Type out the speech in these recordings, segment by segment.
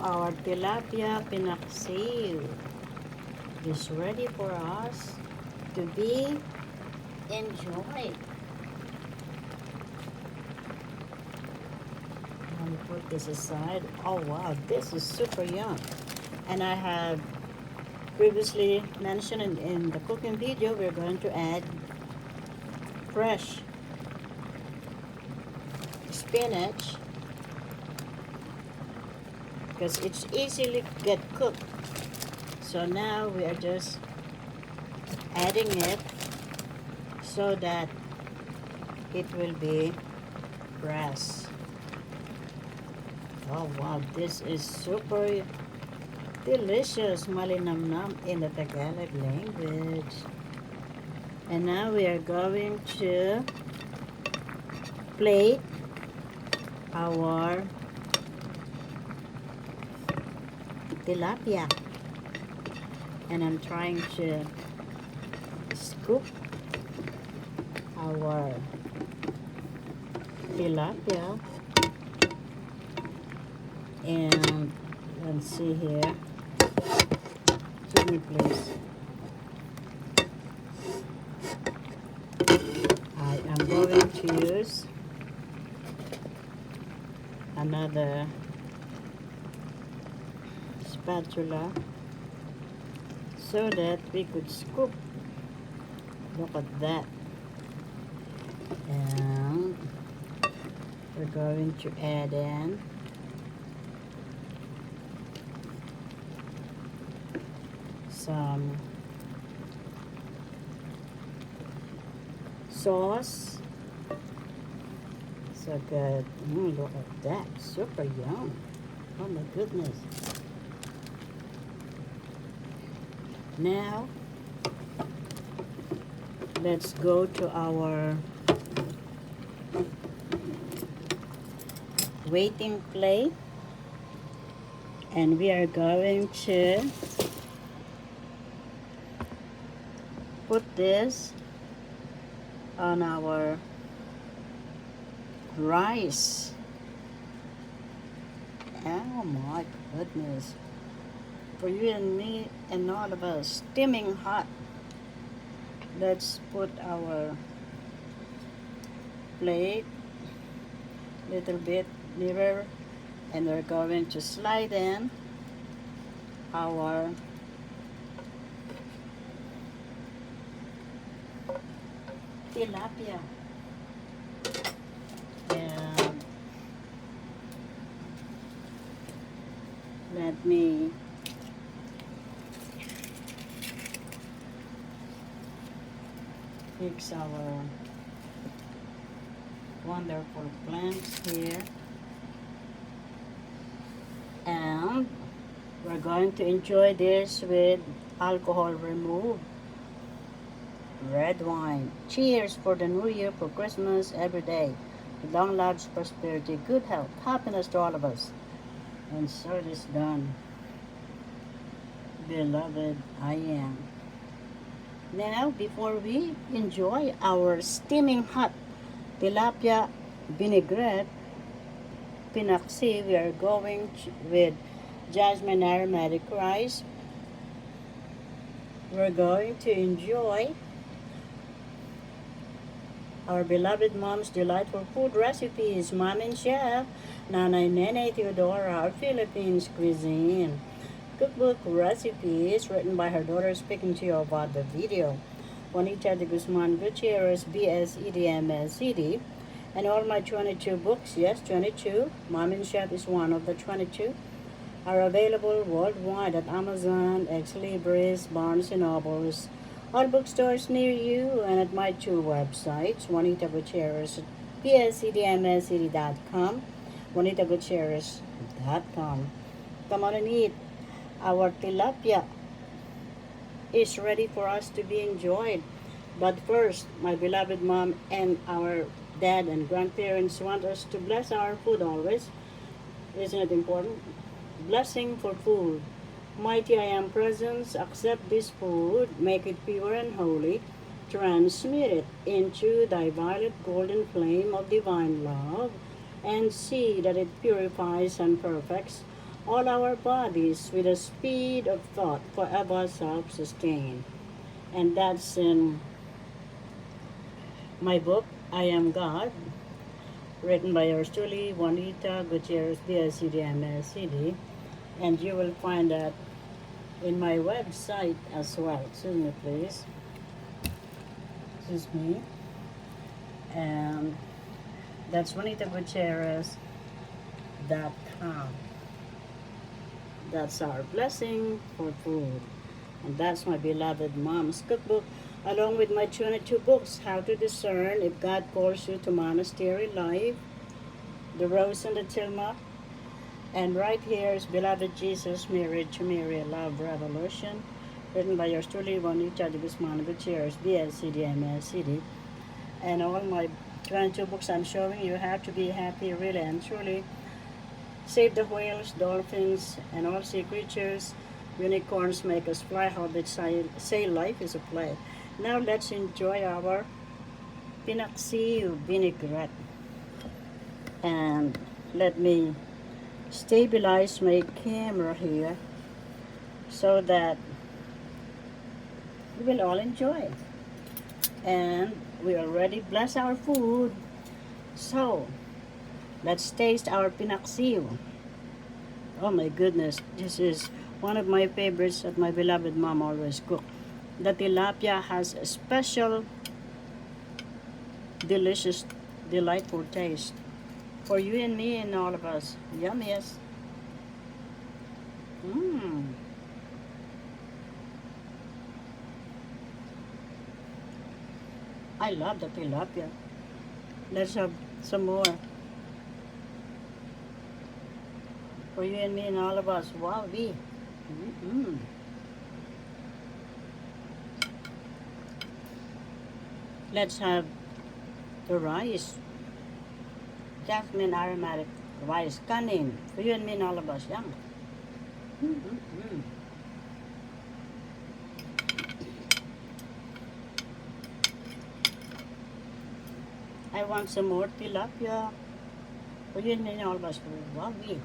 our Tilapia Pinaksiw is ready for us to be enjoyed. Let me put this aside. Oh wow, this is super yum. And I have previously mentioned in the cooking video, we're going to add fresh spinach because it's easily get cooked. So now we are just adding it so that it will be fresh. Oh wow, this is super delicious, malinamnam in the Tagalog language. And now we are going to plate our tilapia. And I'm trying to scoop our tilapia. And let's see here. Give me please. I am going to use another spatula so that we could scoop. Look at that. And we're going to add in some sauce. So good. Look at that. Super yum. Oh my goodness. Now, let's go to our waiting plate. And we are going to put this on our rice. Oh my goodness. For you and me and all of us, steaming hot. Let's put our plate a little bit nearer, and we're going to slide in our tilapia. And let me fix our wonderful plants here. And we're going to enjoy this with alcohol removed red wine. Cheers for the new year, for Christmas, every day. With long lives, prosperity, good health, happiness to all of us. And so it is done. Beloved, I am. Now, before we enjoy our steaming hot tilapia vinaigrette Pinaksiw, we are going with jasmine aromatic rice. We're going to enjoy our beloved mom's delightful food recipes. Mom and Chef Nanay Nene Teodora, our Philippines cuisine. Cookbook recipes written by her daughter, speaking to you about the video. Juanita Gutierrez, BSED, MSED. And all my 22 books, yes, 22, Mom and Chef is one of the 22, are available worldwide at Amazon, Ex Libris, Barnes & Nobles, all bookstores near you, and at my two websites, Juanita Gutierrez, bsedmsed.com, juanitagutierrez.com. Come on and eat. Our tilapia is ready for us to be enjoyed. But first, my beloved mom and our dad and grandparents want us to bless our food always. Isn't it important? Blessing for food. Mighty I am presence, accept this food, make it pure and holy, transmute it into thy violet golden flame of divine love, and see that it purifies and perfects all our bodies with the speed of thought, forever self-sustained. And that's in my book, I Am God, written by yours truly, Juanita Gutierrez, BSED, MSED. And you will find that in my website as well. Excuse me, please. Excuse me. And that's JuanitaGutierrez.com. That's our blessing for food. And that's my beloved mom's cookbook, along with my 22 books, How to Discern If God Calls You to Monastery Life, The Rose and the Tilma, and right here is Beloved Jesus, Married to Mary, Love Revolution, written by yours truly, Juanita Gutierrez, BSED, MSED. And all my 22 books I'm showing you, How to Be Happy, Really and Truly, Save the Whales, Dolphins, and all sea creatures, Unicorns Make Us Fly, How They Say Life is a Play. Now let's enjoy our Pinaksiw Vinaigrette. And let me stabilize my camera here so that we will all enjoy. And we already bless our food. So, let's taste our Pinaksiw. Oh my goodness, this is one of my favorites that my beloved mom always cooked. The tilapia has a special, delicious, delightful taste for you and me and all of us. Yum, yes. I love the tilapia. Let's have some more for you and me and all of us. Wow, we. Let's have the rice. Jasmine aromatic rice. Kanin. For you and me and all of us. Yum. I want some more tilapia. For you and me and all of us. Wow, we.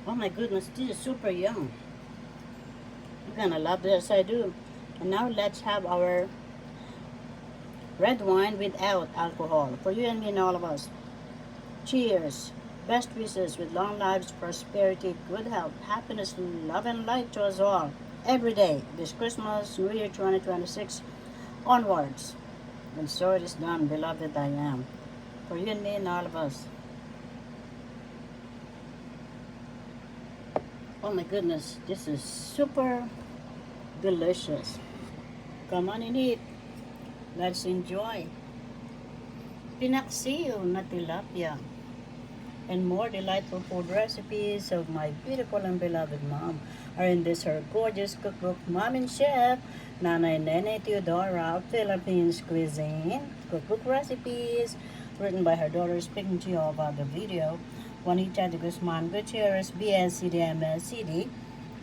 Oh my goodness, this is super yum. You're gonna love this, I do. And now let's have our red wine without alcohol. For you and me and all of us. Cheers. Best wishes with long lives, prosperity, good health, happiness, love, and light to us all. Every day, this Christmas, New Year 2026, onwards. And so it is done, beloved I am. For you and me and all of us. Oh my goodness, this is super delicious. Come on and eat. Let's enjoy. Pinaksiw na tilapia. And more delightful food recipes of my beautiful and beloved mom are in this her gorgeous cookbook, Mom and Chef, Nanay Nene Teodora, Philippines Cuisine, cookbook recipes, written by her daughter, speaking to you about the video, Juanita Gutierrez, BSED, MSED,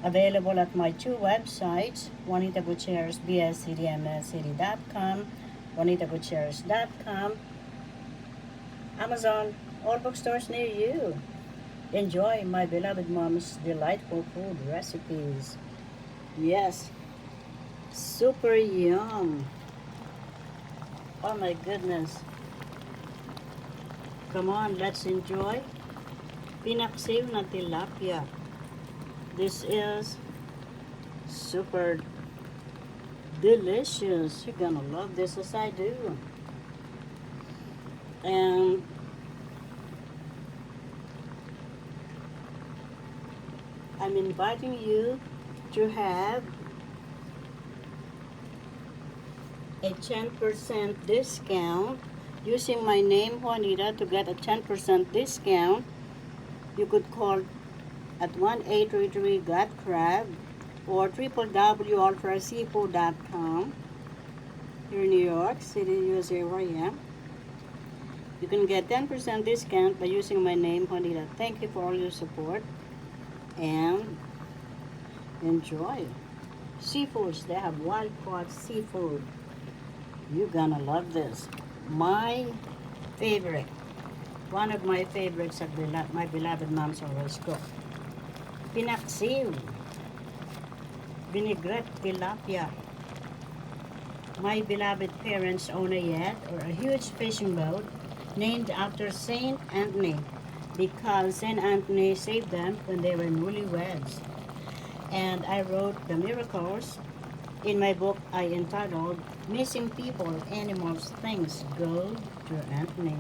available at my two websites, Juanita Gutierrez, BSED, MSED.com, JuanitaGutierrez.com, Amazon, all bookstores near you. Enjoy my beloved mom's delightful food recipes. Yes, super yum. Oh my goodness. Come on, let's enjoy Pinaksiw na tilapia. This is super delicious. You're gonna love this as I do. And I'm inviting you to have a 10% discount using my name Juanita. To get a 10% discount, you could call at 1-833-GOT-CRAB or www.allfreshseafood.com here in New York City, USA, where I am. You can get 10% discount by using my name Juanita. Thank you for all your support and enjoy. seafoods. They have wild caught seafood. You're gonna love this. My favorite. One of my favorites that my beloved moms always cook. Pinaksiw. Vinaigrette tilapia. My beloved parents own a yacht or a huge fishing boat named after Saint Anthony because Saint Anthony saved them when they were newlyweds. And I wrote the miracles in my book I entitled Missing People, Animals, Things Go to Anthony.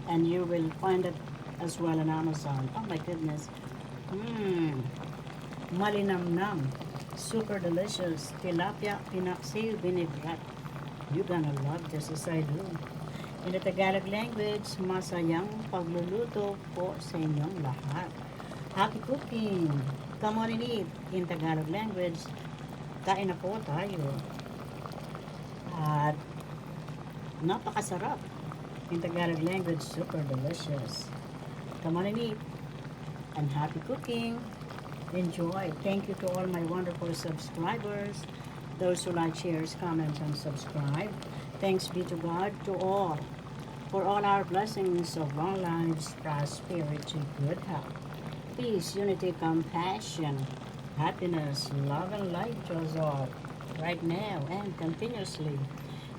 And you will find it as well on Amazon. Oh my goodness. Malinamnam. Super delicious. Tilapia, pinaksiw, vinaigrette. You're gonna love this as I do. In the Tagalog language, masayang pagluluto po sa inyong lahat. Happy cooking! Come on and eat. In Tagalog language, kain na po tayo. At napakasarap. In Tagalog language, super delicious. Come on and eat. And happy cooking. Enjoy. Thank you to all my wonderful subscribers. Those who like, shares, comment, and subscribe. Thanks be to God, to all, for all our blessings of long lives, prosperity, good health, peace, unity, compassion, happiness, love, and light to us all, right now and continuously.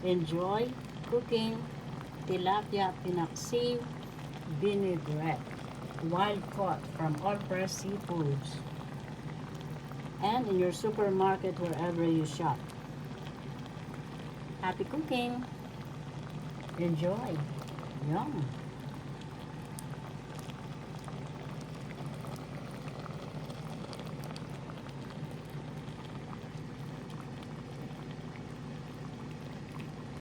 Enjoy cooking tilapia, pinaksiw, vinaigrette, wild caught from all fresh seafoods, and in your supermarket wherever you shop. Happy cooking! Enjoy! Yum!